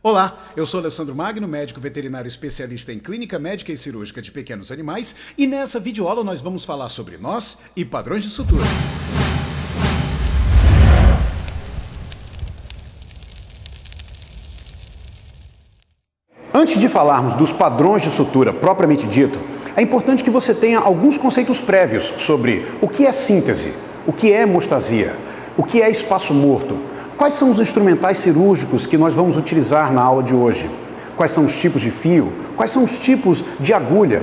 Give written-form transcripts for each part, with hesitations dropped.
Olá, eu sou Alessandro Magno, médico veterinário especialista em clínica médica e cirúrgica de pequenos animais, e nessa videoaula nós vamos falar sobre nós e padrões de sutura. Antes de falarmos dos padrões de sutura propriamente dito, é importante que você tenha alguns conceitos prévios sobre o que é síntese, o que é hemostasia, o que é espaço morto, quais são os instrumentais cirúrgicos que nós vamos utilizar na aula de hoje, quais são os tipos de fio, quais são os tipos de agulha.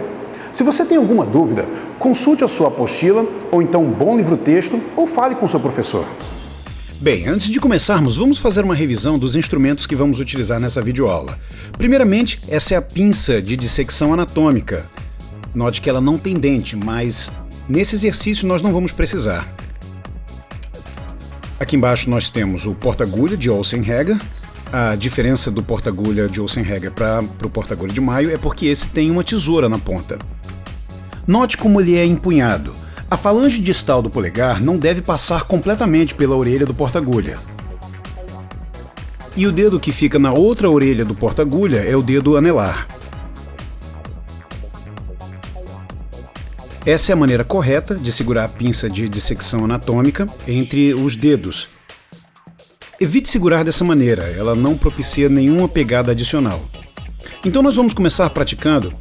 Se você tem alguma dúvida, consulte a sua apostila ou então um bom livro-texto ou fale com o seu professor. Bem, antes de começarmos, vamos fazer uma revisão dos instrumentos que vamos utilizar nessa videoaula. Primeiramente, essa é a pinça de dissecção anatômica. Note que ela não tem dente, mas nesse exercício nós não vamos precisar. Aqui embaixo nós temos o porta-agulha de Olsen-Heger. A diferença do porta-agulha de Olsen-Heger para o porta-agulha de Mayo é porque esse tem uma tesoura na ponta. Note como ele é empunhado. A falange distal do polegar não deve passar completamente pela orelha do porta-agulha. E o dedo que fica na outra orelha do porta-agulha é o dedo anelar. Essa é a maneira correta de segurar a pinça de dissecção anatômica entre os dedos. Evite segurar dessa maneira, ela não propicia nenhuma pegada adicional. Então nós vamos começar praticando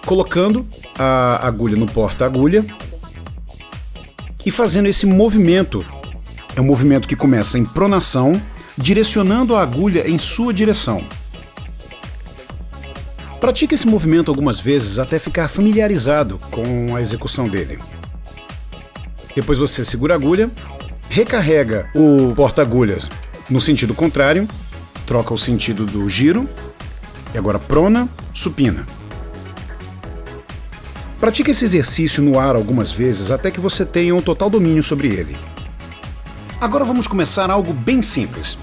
colocando a agulha no porta-agulha e fazendo esse movimento. É um movimento que começa em pronação, direcionando a agulha em sua direção. Pratique esse movimento algumas vezes até ficar familiarizado com a execução dele. Depois você segura a agulha, recarrega o porta-agulhas no sentido contrário, troca o sentido do giro, e agora prona, supina. Pratique esse exercício no ar algumas vezes até que você tenha um total domínio sobre ele. Agora vamos começar algo bem simples.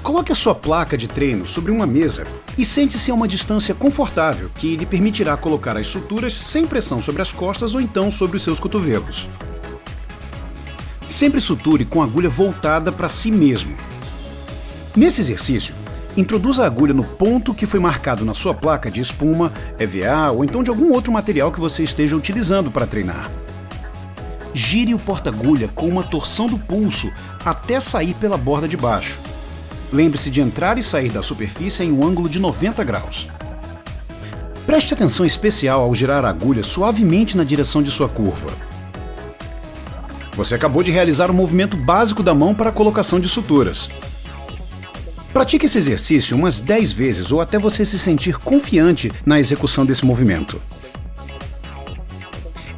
Coloque a sua placa de treino sobre uma mesa e sente-se a uma distância confortável que lhe permitirá colocar as suturas sem pressão sobre as costas ou então sobre os seus cotovelos. Sempre suture com a agulha voltada para si mesmo. Nesse exercício, introduza a agulha no ponto que foi marcado na sua placa de espuma, EVA ou então de algum outro material que você esteja utilizando para treinar. Gire o porta-agulha com uma torção do pulso até sair pela borda de baixo. Lembre-se de entrar e sair da superfície em um ângulo de 90 graus. Preste atenção especial ao girar a agulha suavemente na direção de sua curva. Você acabou de realizar o movimento básico da mão para a colocação de suturas. Pratique esse exercício umas 10 vezes ou até você se sentir confiante na execução desse movimento.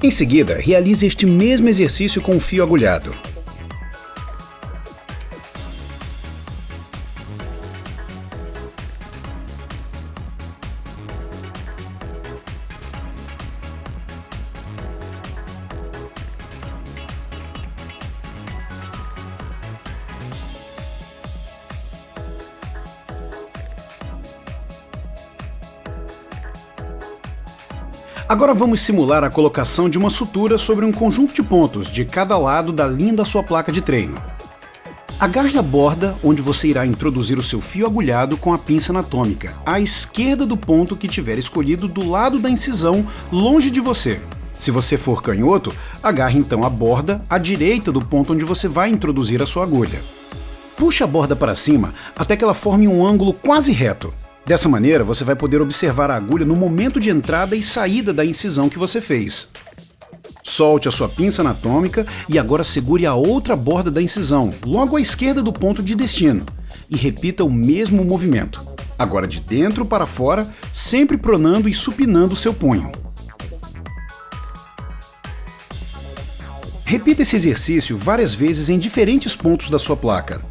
Em seguida, realize este mesmo exercício com o fio agulhado. Agora vamos simular a colocação de uma sutura sobre um conjunto de pontos de cada lado da linha da sua placa de treino. Agarre a borda onde você irá introduzir o seu fio agulhado com a pinça anatômica, à esquerda do ponto que tiver escolhido do lado da incisão, longe de você. Se você for canhoto, agarre então a borda à direita do ponto onde você vai introduzir a sua agulha. Puxe a borda para cima até que ela forme um ângulo quase reto. Dessa maneira, você vai poder observar a agulha no momento de entrada e saída da incisão que você fez. Solte a sua pinça anatômica e agora segure a outra borda da incisão, logo à esquerda do ponto de destino, e repita o mesmo movimento. Agora de dentro para fora, sempre pronando e supinando o seu punho. Repita esse exercício várias vezes em diferentes pontos da sua placa.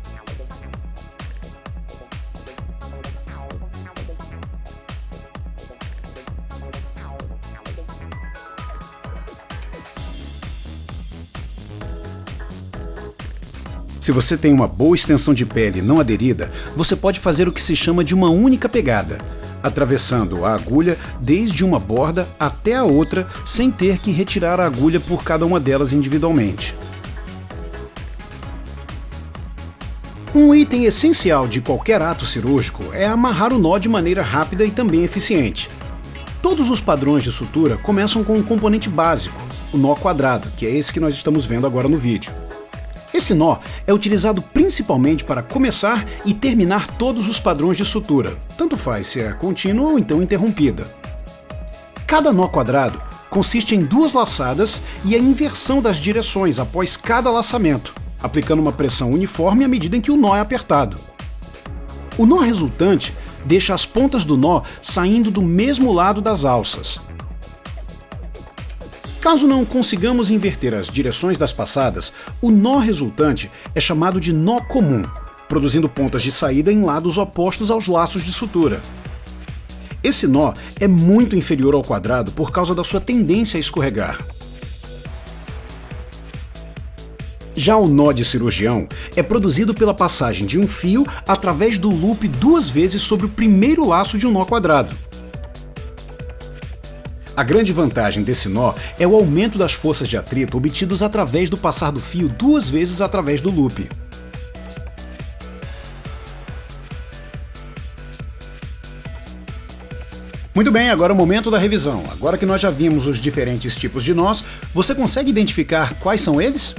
Se você tem uma boa extensão de pele não aderida, você pode fazer o que se chama de uma única pegada, atravessando a agulha desde uma borda até a outra sem ter que retirar a agulha por cada uma delas individualmente. Um item essencial de qualquer ato cirúrgico é amarrar o nó de maneira rápida e também eficiente. Todos os padrões de sutura começam com um componente básico, o nó quadrado, que é esse que nós estamos vendo agora no vídeo. Esse nó é utilizado principalmente para começar e terminar todos os padrões de sutura, tanto faz se é contínua ou então interrompida. Cada nó quadrado consiste em 2 laçadas e a inversão das direções após cada laçamento, aplicando uma pressão uniforme à medida em que o nó é apertado. O nó resultante deixa as pontas do nó saindo do mesmo lado das alças. Caso não consigamos inverter as direções das passadas, o nó resultante é chamado de nó comum, produzindo pontas de saída em lados opostos aos laços de sutura. Esse nó é muito inferior ao quadrado por causa da sua tendência a escorregar. Já o nó de cirurgião é produzido pela passagem de um fio através do loop 2 vezes sobre o primeiro laço de um nó quadrado. A grande vantagem desse nó é o aumento das forças de atrito obtidos através do passar do fio 2 vezes através do loop. Muito bem, agora é o momento da revisão. Agora que nós já vimos os diferentes tipos de nós, você consegue identificar quais são eles?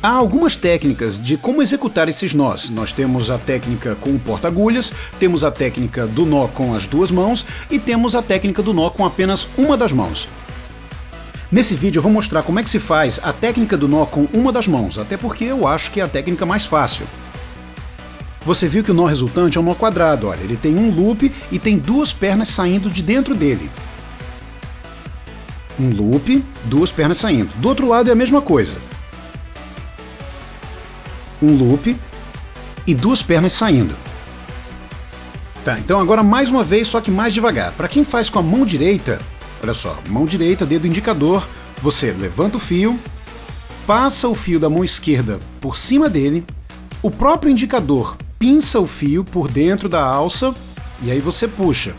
Há algumas técnicas de como executar esses nós. Nós temos a técnica com o porta-agulhas, temos a técnica do nó com as 2 mãos e temos a técnica do nó com apenas uma das mãos. Nesse vídeo eu vou mostrar como é que se faz a técnica do nó com uma das mãos, até porque eu acho que é a técnica mais fácil. Você viu que o nó resultante é um nó quadrado, olha, ele tem um loop e tem 2 pernas saindo de dentro dele. Um loop, 2 pernas saindo. Do outro lado é a mesma coisa. Um loop e 2 pernas saindo. Tá, então agora mais uma vez, só que mais devagar. Para quem faz com a mão direita, olha só, mão direita, dedo indicador, você levanta o fio, passa o fio da mão esquerda por cima dele, o próprio indicador pinça o fio por dentro da alça e aí você puxa.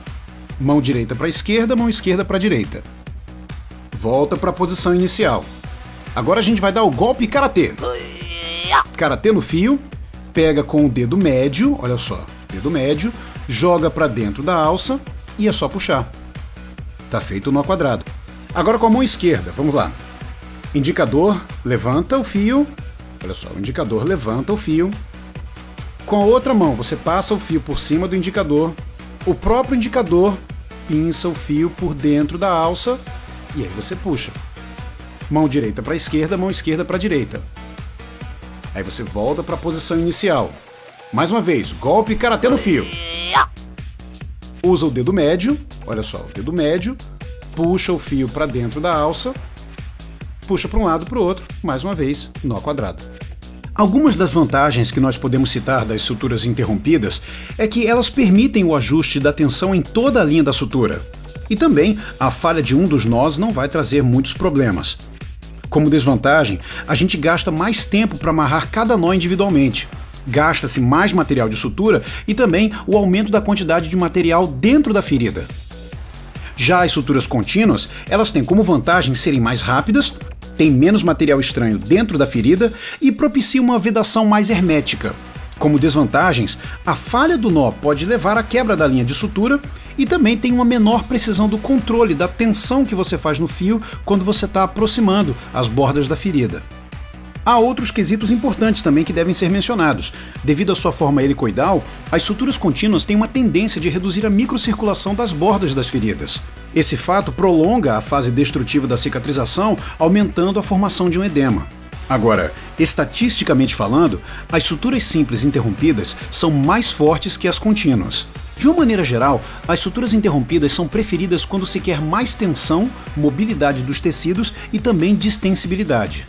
Mão direita para a esquerda, mão esquerda para a direita. Volta para a posição inicial. Agora a gente vai dar o golpe karatê. Karatê no fio, pega com o dedo médio, olha só, dedo médio, joga para dentro da alça e é só puxar. Tá feito o nó quadrado. Agora com a mão esquerda, vamos lá. Indicador, levanta o fio, olha só, o indicador levanta o fio. Com a outra mão você passa o fio por cima do indicador, o próprio indicador pinça o fio por dentro da alça e aí você puxa. Mão direita para a esquerda, mão esquerda para a direita. Aí você volta para a posição inicial. Mais uma vez, golpe karatê no fio. Usa o dedo médio, olha só, o dedo médio, puxa o fio para dentro da alça, puxa para um lado para o outro, mais uma vez, nó quadrado. Algumas das vantagens que nós podemos citar das suturas interrompidas é que elas permitem o ajuste da tensão em toda a linha da sutura. E também, a falha de um dos nós não vai trazer muitos problemas. Como desvantagem, a gente gasta mais tempo para amarrar cada nó individualmente. Gasta-se mais material de sutura e também o aumento da quantidade de material dentro da ferida. Já as suturas contínuas, elas têm como vantagem serem mais rápidas, têm menos material estranho dentro da ferida e propiciam uma vedação mais hermética. Como desvantagens, a falha do nó pode levar à quebra da linha de sutura e também tem uma menor precisão do controle da tensão que você faz no fio quando você está aproximando as bordas da ferida. Há outros quesitos importantes também que devem ser mencionados. Devido à sua forma helicoidal, as suturas contínuas têm uma tendência de reduzir a microcirculação das bordas das feridas. Esse fato prolonga a fase destrutiva da cicatrização, aumentando a formação de um edema. Agora, estatisticamente falando, as suturas simples interrompidas são mais fortes que as contínuas. De uma maneira geral, as suturas interrompidas são preferidas quando se quer mais tensão, mobilidade dos tecidos e também distensibilidade.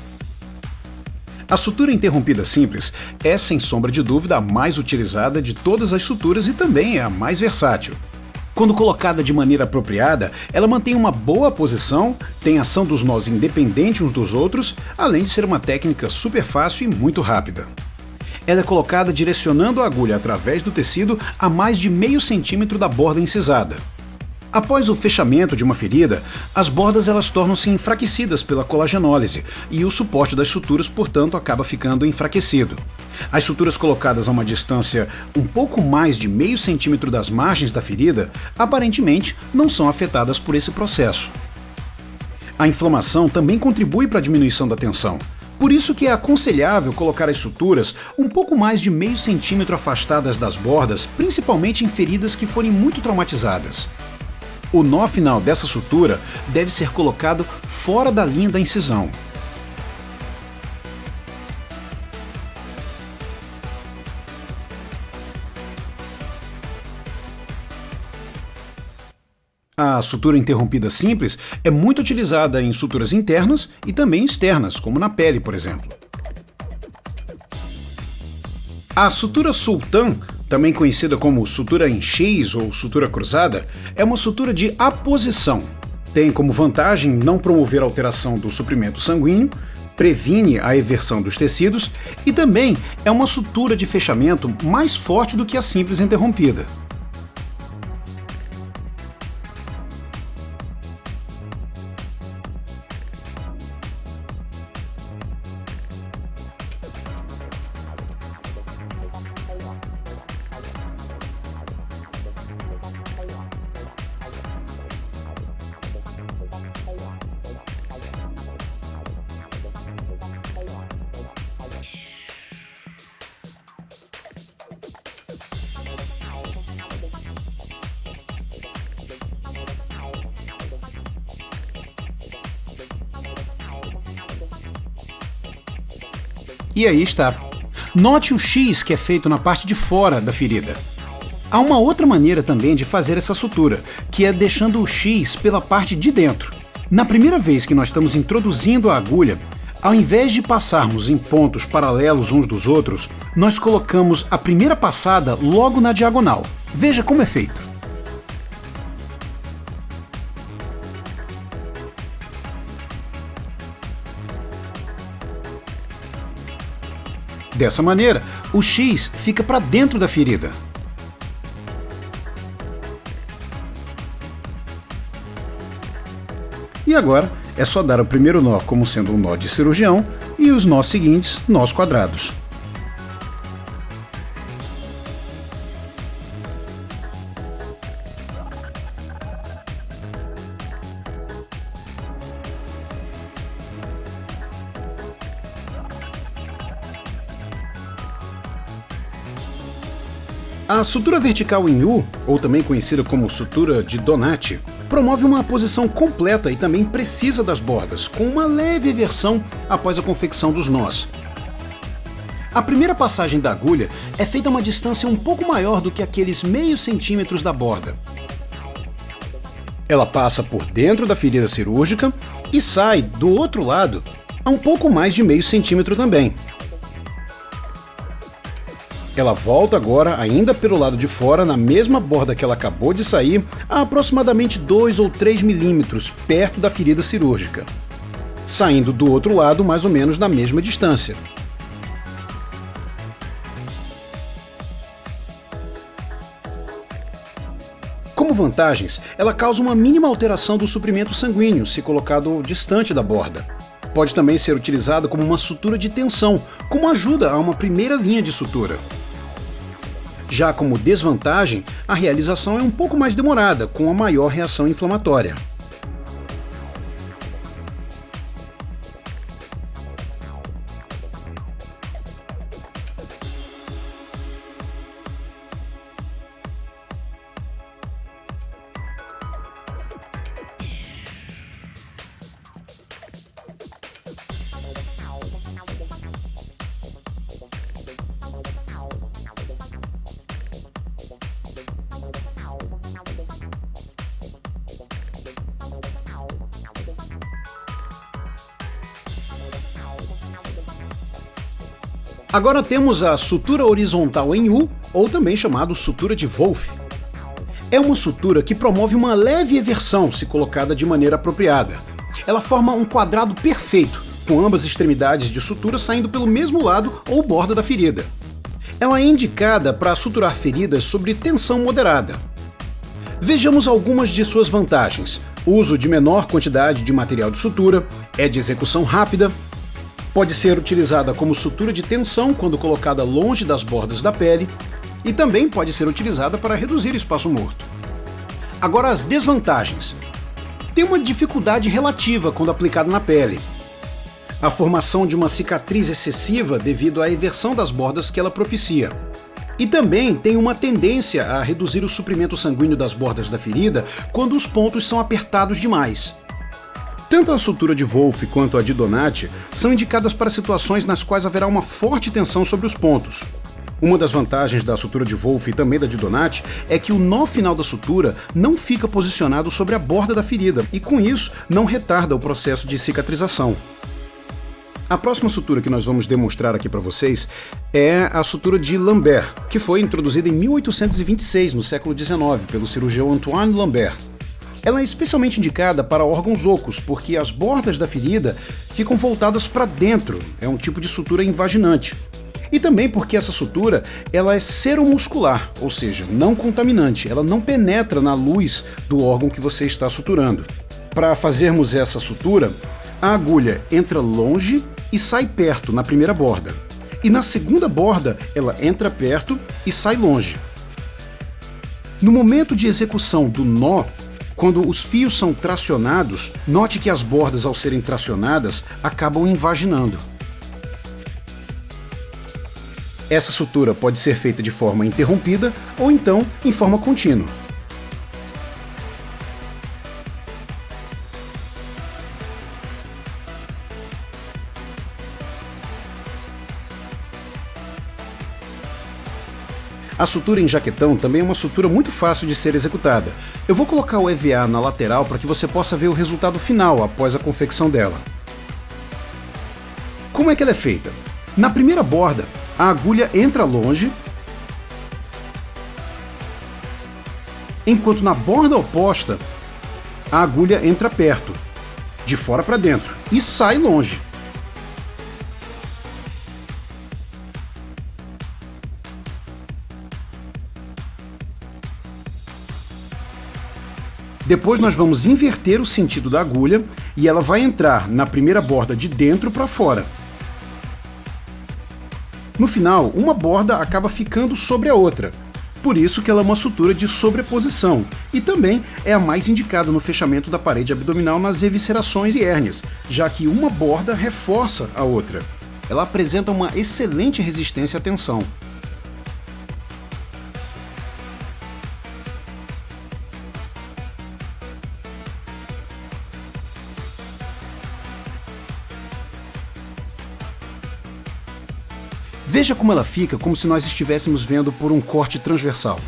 A sutura interrompida simples é, sem sombra de dúvida, a mais utilizada de todas as suturas e também é a mais versátil. Quando colocada de maneira apropriada, ela mantém uma boa posição, tem ação dos nós independente uns dos outros, além de ser uma técnica super fácil e muito rápida. Ela é colocada direcionando a agulha através do tecido a mais de meio centímetro da borda incisada. Após o fechamento de uma ferida, as bordas elas tornam-se enfraquecidas pela colagenólise e o suporte das suturas, portanto, acaba ficando enfraquecido. As suturas colocadas a uma distância um pouco mais de meio centímetro das margens da ferida, aparentemente não são afetadas por esse processo. A inflamação também contribui para a diminuição da tensão. Por isso que é aconselhável colocar as suturas um pouco mais de meio centímetro afastadas das bordas, principalmente em feridas que forem muito traumatizadas. O nó final dessa sutura deve ser colocado fora da linha da incisão. A sutura interrompida simples é muito utilizada em suturas internas e também externas, como na pele, por exemplo. A sutura sultã, também conhecida como sutura em X ou sutura cruzada, é uma sutura de aposição. Tem como vantagem não promover alteração do suprimento sanguíneo, previne a eversão dos tecidos e também é uma sutura de fechamento mais forte do que a simples interrompida. E aí está. Note o X que é feito na parte de fora da ferida. Há uma outra maneira também de fazer essa sutura, que é deixando o X pela parte de dentro. Na primeira vez que nós estamos introduzindo a agulha, ao invés de passarmos em pontos paralelos uns dos outros, nós colocamos a primeira passada logo na diagonal. Veja como é feito. Dessa maneira, o X fica para dentro da ferida. E agora é só dar o primeiro nó como sendo um nó de cirurgião e os nós seguintes, nós quadrados. A sutura vertical em U, ou também conhecida como sutura de Donati, promove uma posição completa e também precisa das bordas, com uma leve eversão após a confecção dos nós. A primeira passagem da agulha é feita a uma distância um pouco maior do que aqueles meio centímetros da borda. Ela passa por dentro da ferida cirúrgica e sai do outro lado a um pouco mais de meio centímetro também. Ela volta agora, ainda pelo lado de fora, na mesma borda que ela acabou de sair, a aproximadamente 2 ou 3 milímetros perto da ferida cirúrgica, saindo do outro lado mais ou menos na mesma distância. Como vantagens, ela causa uma mínima alteração do suprimento sanguíneo se colocado distante da borda. Pode também ser utilizada como uma sutura de tensão, como ajuda a uma primeira linha de sutura. Já como desvantagem, a realização é um pouco mais demorada, com a maior reação inflamatória. Agora temos a sutura horizontal em U, ou também chamado sutura de Wolff. É uma sutura que promove uma leve eversão se colocada de maneira apropriada. Ela forma um quadrado perfeito, com ambas extremidades de sutura saindo pelo mesmo lado ou borda da ferida. Ela é indicada para suturar feridas sob tensão moderada. Vejamos algumas de suas vantagens. Uso de menor quantidade de material de sutura, é de execução rápida, pode ser utilizada como sutura de tensão quando colocada longe das bordas da pele e também pode ser utilizada para reduzir espaço morto. Agora as desvantagens. Tem uma dificuldade relativa quando aplicada na pele. A formação de uma cicatriz excessiva devido à eversão das bordas que ela propicia. E também tem uma tendência a reduzir o suprimento sanguíneo das bordas da ferida quando os pontos são apertados demais. Tanto a sutura de Wolff quanto a de Donati são indicadas para situações nas quais haverá uma forte tensão sobre os pontos. Uma das vantagens da sutura de Wolff e também da de Donati é que o nó final da sutura não fica posicionado sobre a borda da ferida e, com isso, não retarda o processo de cicatrização. A próxima sutura que nós vamos demonstrar aqui para vocês é a sutura de Lambert, que foi introduzida em 1826, no século XIX, pelo cirurgião Antoine Lambert. Ela é especialmente indicada para órgãos ocos, porque as bordas da ferida ficam voltadas para dentro, é um tipo de sutura invaginante. E também porque essa sutura ela é seromuscular, ou seja, não contaminante, ela não penetra na luz do órgão que você está suturando. Para fazermos essa sutura, a agulha entra longe e sai perto na primeira borda. E na segunda borda, ela entra perto e sai longe. No momento de execução do nó, quando os fios são tracionados, note que as bordas, ao serem tracionadas, acabam invaginando. Essa sutura pode ser feita de forma interrompida ou então em forma contínua. A sutura em jaquetão também é uma sutura muito fácil de ser executada. Eu vou colocar o EVA na lateral para que você possa ver o resultado final após a confecção dela. Como é que ela é feita? Na primeira borda, a agulha entra longe, enquanto na borda oposta, a agulha entra perto, de fora para dentro, e sai longe. Depois nós vamos inverter o sentido da agulha e ela vai entrar na primeira borda de dentro para fora. No final, uma borda acaba ficando sobre a outra, por isso que ela é uma sutura de sobreposição e também é a mais indicada no fechamento da parede abdominal nas eviscerações e hérnias, já que uma borda reforça a outra. Ela apresenta uma excelente resistência à tensão. Veja como ela fica, como se nós estivéssemos vendo por um corte transversal.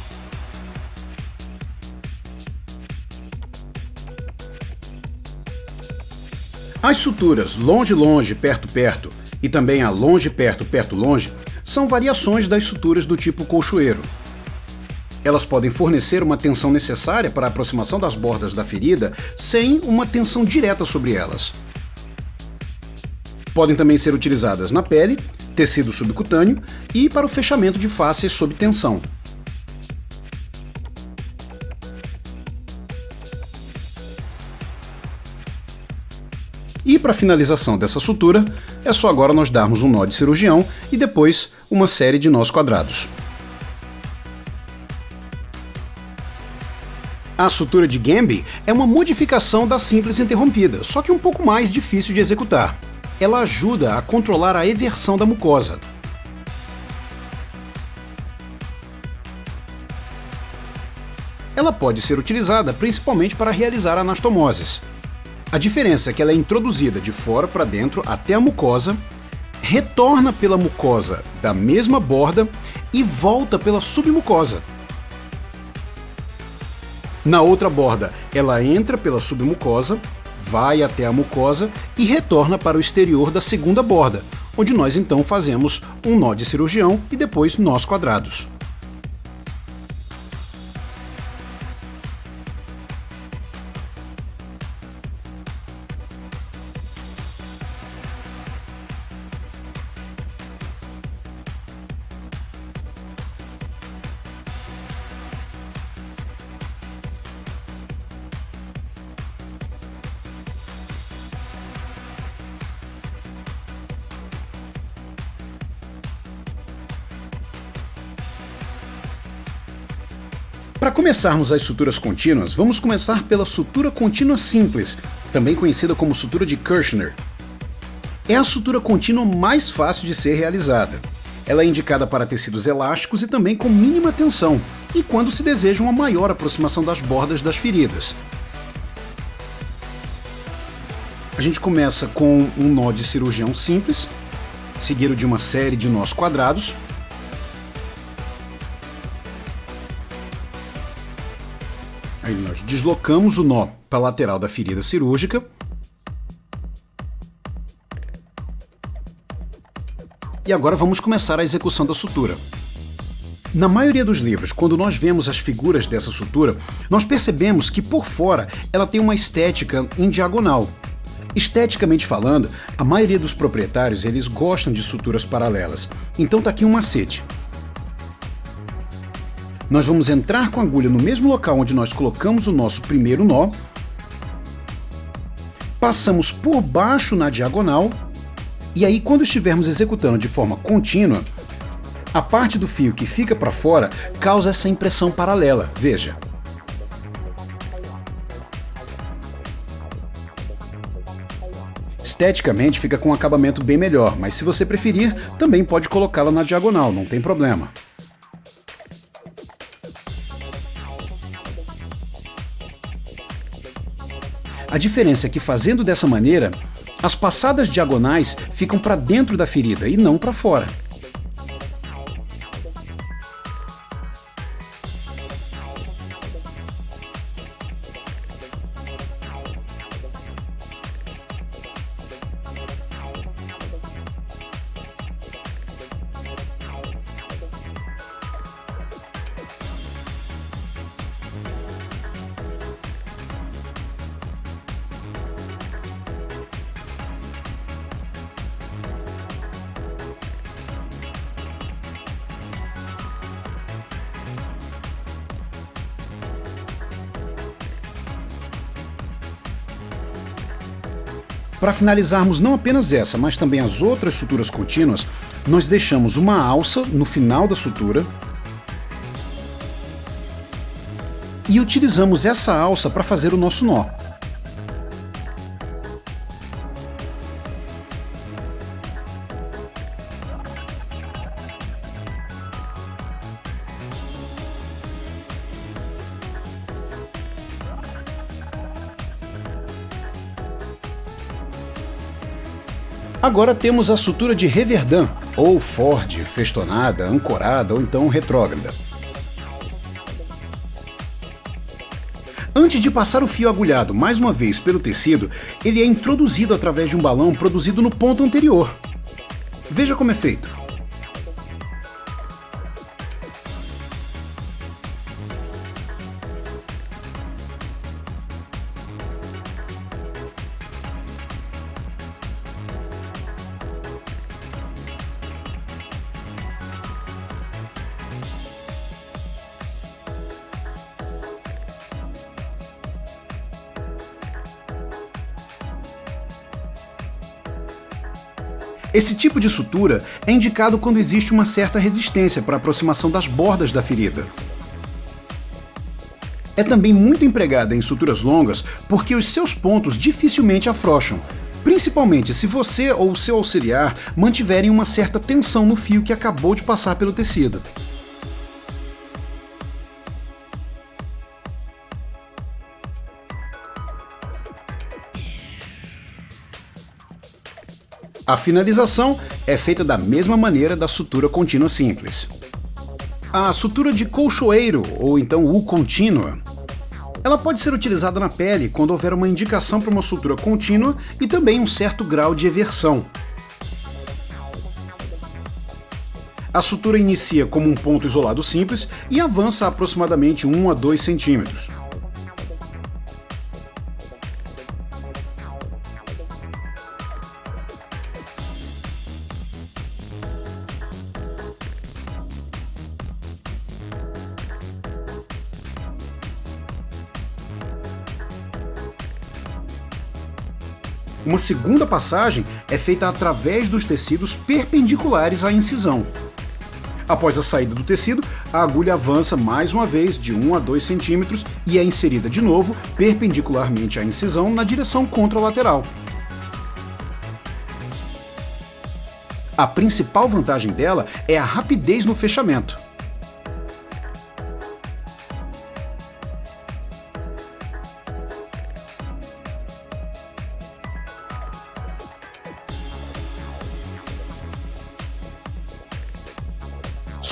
As suturas longe-longe, perto-perto e também a longe-perto, perto-longe são variações das suturas do tipo colchoeiro. Elas podem fornecer uma tensão necessária para a aproximação das bordas da ferida sem uma tensão direta sobre elas. Podem também ser utilizadas na pele, tecido subcutâneo e para o fechamento de fáscias sob tensão. E para a finalização dessa sutura, é só agora nós darmos um nó de cirurgião e depois uma série de nós quadrados. A sutura de Gambe é uma modificação da simples interrompida, só que um pouco mais difícil de executar. Ela ajuda a controlar a eversão da mucosa. Ela pode ser utilizada principalmente para realizar anastomoses. A diferença é que ela é introduzida de fora para dentro até a mucosa, retorna pela mucosa da mesma borda e volta pela submucosa. Na outra borda, ela entra pela submucosa, vai até a mucosa e retorna para o exterior da segunda borda, onde nós então fazemos um nó de cirurgião e depois nós quadrados. Para começarmos as suturas contínuas, vamos começar pela sutura contínua simples, também conhecida como sutura de Kirchner. É a sutura contínua mais fácil de ser realizada. Ela é indicada para tecidos elásticos e também com mínima tensão, e quando se deseja uma maior aproximação das bordas das feridas. A gente começa com um nó de cirurgião simples, seguido de uma série de nós quadrados. Aí nós deslocamos o nó para a lateral da ferida cirúrgica. E agora vamos começar a execução da sutura. Na maioria dos livros, quando nós vemos as figuras dessa sutura, nós percebemos que por fora ela tem uma estética em diagonal. Esteticamente falando, a maioria dos proprietários eles gostam de suturas paralelas. Então tá aqui um macete. Nós vamos entrar com a agulha no mesmo local onde nós colocamos o nosso primeiro nó, passamos por baixo na diagonal, e aí quando estivermos executando de forma contínua, a parte do fio que fica para fora causa essa impressão paralela, veja. Esteticamente fica com um acabamento bem melhor, mas se você preferir, também pode colocá-la na diagonal, não tem problema. A diferença é que fazendo dessa maneira, as passadas diagonais ficam para dentro da ferida e não para fora. Para finalizarmos não apenas essa, mas também as outras suturas contínuas, nós deixamos uma alça no final da sutura e utilizamos essa alça para fazer o nosso nó. Agora temos a sutura de Reverdun, ou Ford, festonada, ancorada ou então retrógrada. Antes de passar o fio agulhado mais uma vez pelo tecido, ele é introduzido através de um balão produzido no ponto anterior. Veja como é feito. Esse tipo de sutura é indicado quando existe uma certa resistência para a aproximação das bordas da ferida. É também muito empregada em suturas longas porque os seus pontos dificilmente afrouxam, principalmente se você ou o seu auxiliar mantiverem uma certa tensão no fio que acabou de passar pelo tecido. A finalização é feita da mesma maneira da sutura contínua simples. A sutura de colchoeiro, ou então U contínua, ela pode ser utilizada na pele quando houver uma indicação para uma sutura contínua e também um certo grau de eversão. A sutura inicia como um ponto isolado simples e avança aproximadamente 1 a 2 centímetros. Uma segunda passagem é feita através dos tecidos perpendiculares à incisão. Após a saída do tecido, a agulha avança mais uma vez de 1 a 2 centímetros e é inserida de novo perpendicularmente à incisão na direção contralateral. A principal vantagem dela é a rapidez no fechamento.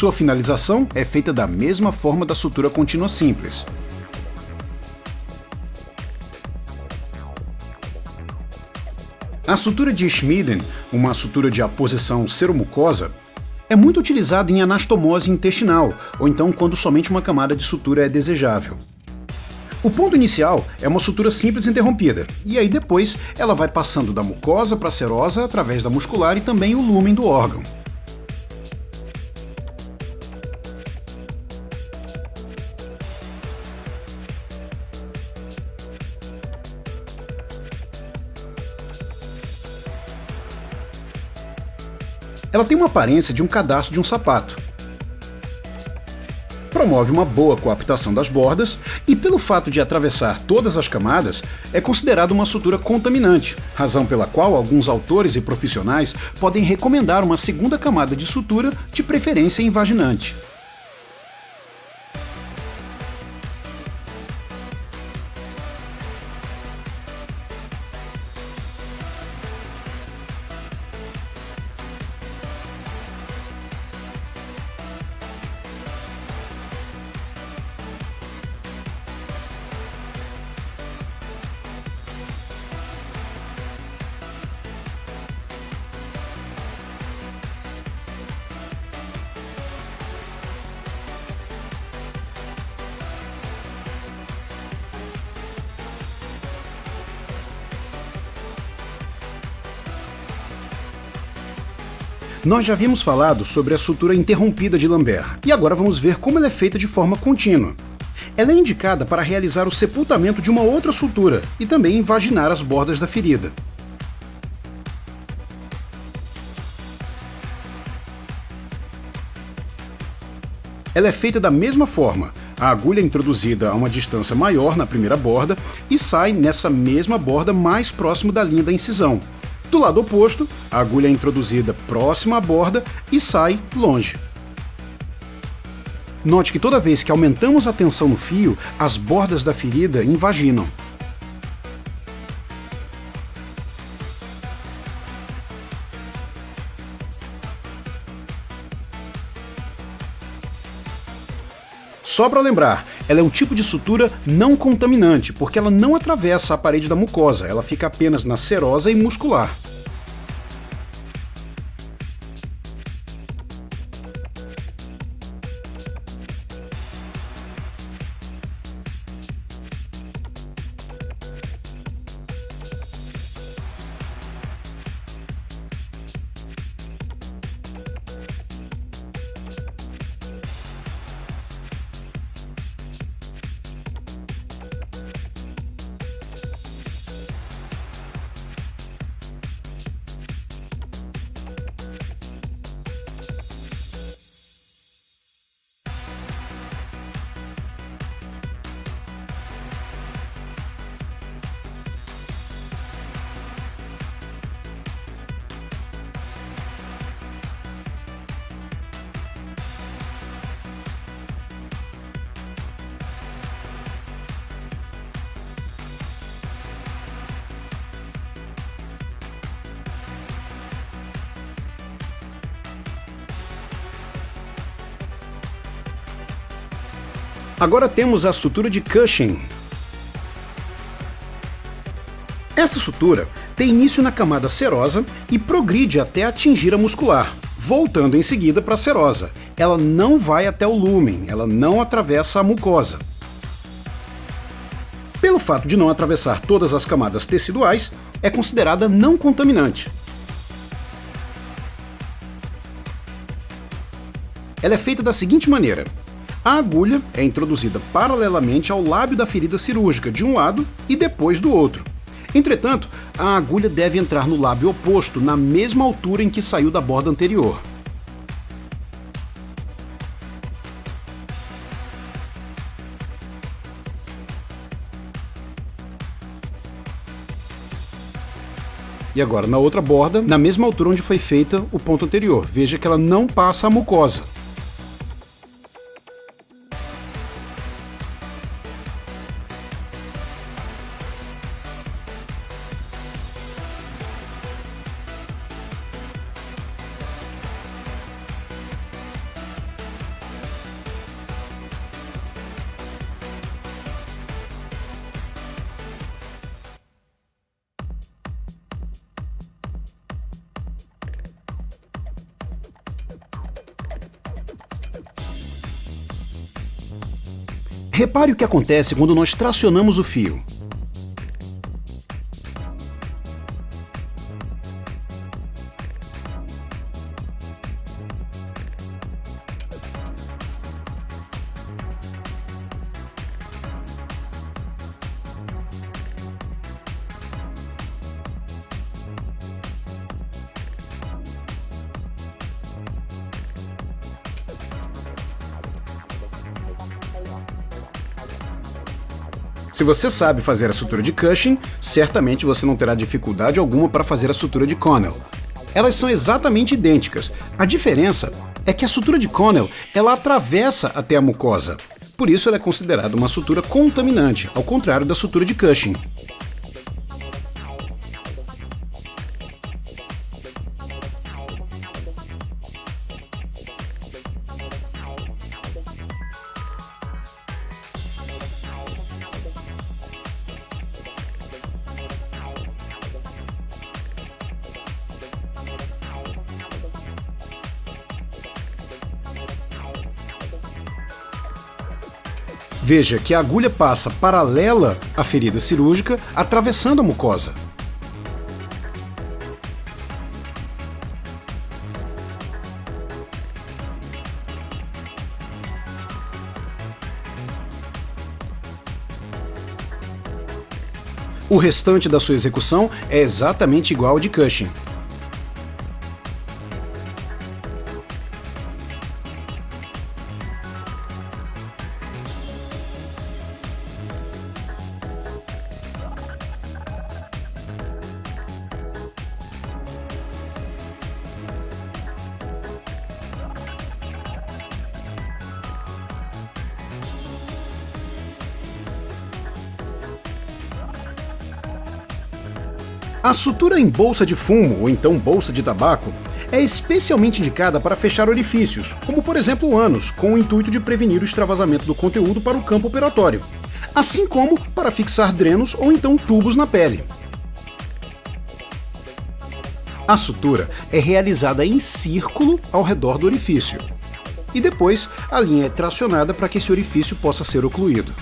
Sua finalização é feita da mesma forma da sutura contínua simples. A sutura de Schmiden, uma sutura de aposição seromucosa, é muito utilizada em anastomose intestinal, ou então quando somente uma camada de sutura é desejável. O ponto inicial é uma sutura simples interrompida, e aí depois ela vai passando da mucosa para a serosa através da muscular e também o lúmen do órgão. Ela tem uma aparência de um cadarço de um sapato. Promove uma boa coaptação das bordas e, pelo fato de atravessar todas as camadas, é considerada uma sutura contaminante, razão pela qual alguns autores e profissionais podem recomendar uma segunda camada de sutura, de preferência invaginante. Nós já havíamos falado sobre a sutura interrompida de Lambert, e agora vamos ver como ela é feita de forma contínua. Ela é indicada para realizar o sepultamento de uma outra sutura e também invaginar as bordas da ferida. Ela é feita da mesma forma. A agulha é introduzida a uma distância maior na primeira borda e sai nessa mesma borda mais próximo da linha da incisão. Do lado oposto, a agulha é introduzida próxima à borda e sai longe. Note que toda vez que aumentamos a tensão no fio, as bordas da ferida invaginam. Só para lembrar, ela é um tipo de sutura não contaminante, porque ela não atravessa a parede da mucosa, ela fica apenas na serosa e muscular. Agora temos a sutura de Cushing. Essa sutura tem início na camada serosa e progride até atingir a muscular, voltando em seguida para a serosa. Ela não vai até o lúmen, ela não atravessa a mucosa. Pelo fato de não atravessar todas as camadas teciduais, é considerada não contaminante. Ela é feita da seguinte maneira. A agulha é introduzida paralelamente ao lábio da ferida cirúrgica de um lado e depois do outro. Entretanto, a agulha deve entrar no lábio oposto, na mesma altura em que saiu da borda anterior. E agora na outra borda, na mesma altura onde foi feita o ponto anterior. Veja que ela não passa a mucosa. Repare o que acontece quando nós tracionamos o fio. Se você sabe fazer a sutura de Cushing, certamente você não terá dificuldade alguma para fazer a sutura de Connell. Elas são exatamente idênticas. A diferença é que a sutura de Connell ela atravessa até a mucosa. Por isso ela é considerada uma sutura contaminante, ao contrário da sutura de Cushing. Veja que a agulha passa paralela à ferida cirúrgica, atravessando a mucosa. O restante da sua execução é exatamente igual ao de Cushing. A sutura em bolsa de fumo, ou então bolsa de tabaco, é especialmente indicada para fechar orifícios, como por exemplo o ânus, com o intuito de prevenir o extravasamento do conteúdo para o campo operatório, assim como para fixar drenos ou então tubos na pele. A sutura é realizada em círculo ao redor do orifício, e depois a linha é tracionada para que esse orifício possa ser ocluído.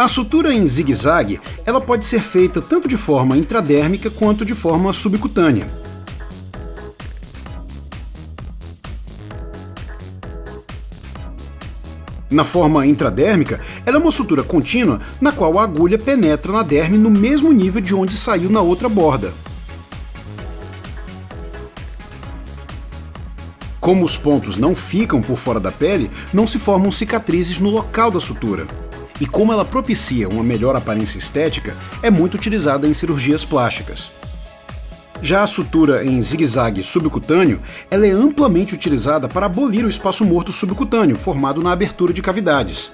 A sutura em zigue-zague, ela pode ser feita tanto de forma intradérmica quanto de forma subcutânea. Na forma intradérmica, ela é uma sutura contínua na qual a agulha penetra na derme no mesmo nível de onde saiu na outra borda. Como os pontos não ficam por fora da pele, não se formam cicatrizes no local da sutura. e como ela propicia uma melhor aparência estética, é muito utilizada em cirurgias plásticas. Já a sutura em zigue-zague subcutâneo, ela é amplamente utilizada para abolir o espaço morto subcutâneo, formado na abertura de cavidades.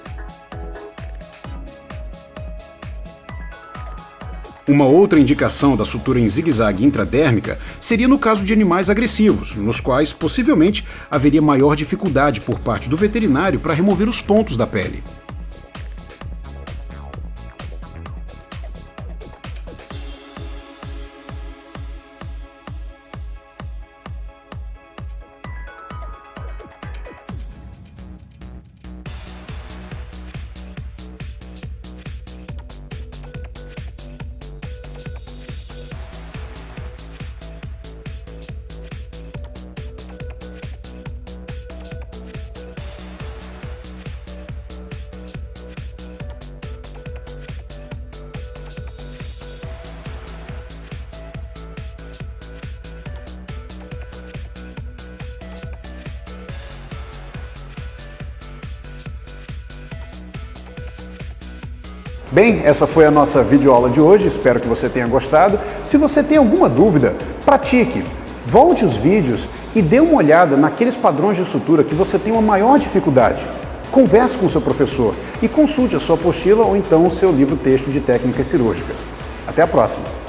Uma outra indicação da sutura em zigue-zague intradérmica seria no caso de animais agressivos, nos quais possivelmente haveria maior dificuldade por parte do veterinário para remover os pontos da pele. Bem, essa foi a nossa videoaula de hoje, espero que você tenha gostado. Se você tem alguma dúvida, pratique, volte os vídeos e dê uma olhada naqueles padrões de sutura que você tem uma maior dificuldade. Converse com o seu professor e consulte a sua apostila ou então o seu livro-texto de técnicas cirúrgicas. Até a próxima!